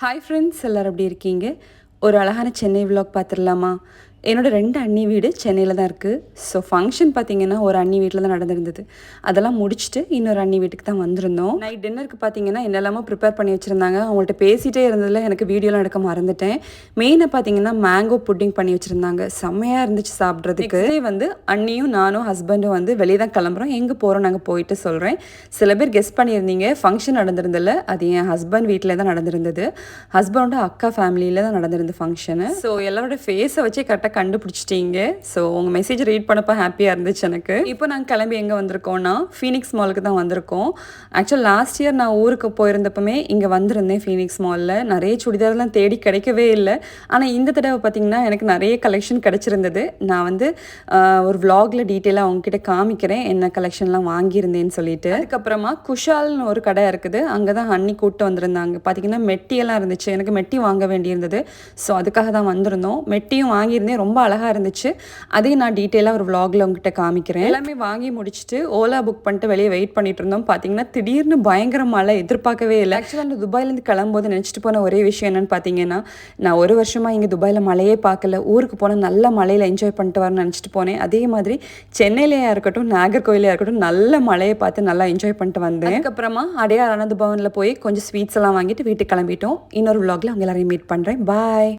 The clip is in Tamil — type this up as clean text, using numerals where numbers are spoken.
ஹாய் ஃப்ரெண்ட்ஸ், எல்லோரும் எப்படி இருக்கீங்க? ஒரு அழகான சென்னை விலாக் பார்த்துடலாமா? என்னோட 2 அண்ணி வீடு சென்னையில் தான் இருக்குது. ஸோ ஃபங்க்ஷன் பார்த்திங்கன்னா ஒரு அண்ணி வீட்டில் தான் நடந்திருந்தது. அதெல்லாம் முடிச்சுட்டு இன்னொரு அண்ணி வீட்டுக்கு தான் வந்திருந்தோம். நைட் டின்னருக்கு பார்த்திங்கன்னா என்னெல்லாமோ ப்ரிப்பேர் பண்ணி வச்சுருந்தாங்க. அவங்கள்ட்ட பேசிகிட்டே இருந்ததில் எனக்கு வீடியோலாம் எடுக்க மறந்துட்டேன். மெயினாக பார்த்திங்கன்னா மேங்கோ புட்டிங் பண்ணி வச்சுருந்தாங்க. செம்மையாக இருந்துச்சு சாப்பிட்றதுக்கு. வந்து அண்ணியும் நானும் ஹஸ்பண்டும் வந்து வெளியே தான் கிளம்புறோம். எங்கே போகிறோம் நாங்கள் போயிட்டு சொல்கிறேன். சில பேர் கெஸ் பண்ணியிருந்தீங்க, ஃபங்க்ஷன் நடந்திருந்தில்ல, அது என் ஹஸ்பண்ட் வீட்டில் தான் நடந்திருந்தது. ஹஸ்பண்டோட அக்கா ஃபேமிலியில் தான் நடந்திருந்த ஃபங்க்ஷனு. ஸோ எல்லாரோட ஃபேஸை வச்சு கரெக்டாக கண்டுபிடிச்சிட்டீங்க. ஸோ உங்கள் மெசேஜ் ரீட் பண்ணப்போ ஹாப்பியாக இருந்துச்சு எனக்கு. இப்போ நாங்கள் கிளம்பி எங்கே வந்திருக்கோம்னா ஃபீனிக்ஸ் மாலுக்கு தான் வந்திருக்கோம். ஆக்சுவல் லாஸ்ட் இயர் நான் ஊருக்கு போயிருந்தப்பமே இங்கே வந்திருந்தேன். ஃபீனிக்ஸ் மாலில் நிறைய சுடிதார்லாம் தேடி கிடைக்கவே இல்லை. ஆனால் இந்த தடவை பார்த்திங்கன்னா எனக்கு நிறைய கலெக்ஷன் கிடச்சிருந்தது. நான் வந்து ஒரு விலாகில் டீட்டெயிலாக அவங்ககிட்ட காமிக்கிறேன் என்ன கலெக்ஷன்லாம் வாங்கியிருந்தேன்னு சொல்லிட்டு. அதுக்கப்புறமா குஷால்னு ஒரு கடை இருக்குது, அங்கே தான் அண்ணி கூப்பிட்டு வந்திருந்தாங்க. பார்த்திங்கன்னா மெட்டியெல்லாம் இருந்துச்சு. எனக்கு மெட்டி வாங்க வேண்டியிருந்தது. ஸோ அதுக்காக தான் வந்திருந்தோம். மெட்டியும் வாங்கியிருந்தேன், ரொம்ப அழகாக இருந்துச்சு. அதையும் நான் டீட்டெயிலாக ஒரு விலாகில் உங்ககிட்ட காமிக்கிறேன். எல்லாமே வாங்கி முடிச்சுட்டு ஓலா புக் பண்ணிட்டு வெளியே வெயிட் பண்ணிட்டு இருந்தோம். பார்த்தீங்கன்னா திடீர்னு பயங்கர மழை, எதிர்பார்க்கவே இல்லை. ஆக்சுவலாக அந்த துபாயிலேருந்து கிளம்பும்போது நினச்சிட்டு போன ஒரே விஷயம் என்னென்னு பார்த்தீங்கன்னா, நான் ஒரு வருஷமாக இங்கே துபாயில் மழையே பார்க்கல, ஊருக்கு போனால் நல்ல மழையில் என்ஜாய் பண்ணிட்டு வரணும்னு நினச்சிட்டு போனேன். அதே மாதிரி சென்னையிலேயே இருக்கட்டும், நாகர்கோயிலையாக இருக்கட்டும், நல்ல மழையை பார்த்து நல்லா என்ஜாய் பண்ணிட்டு வந்தேன். அதுக்கப்புறமா அடையார் ஆனந்த பவனில் போய் கொஞ்சம் ஸ்வீட்ஸ் எல்லாம் வாங்கிட்டு வீட்டுக்கு கிளம்பிட்டோம். இன்னொரு விலாகில் அவங்க எல்லாரையும் மீட் பண்ணுறேன். பாய்.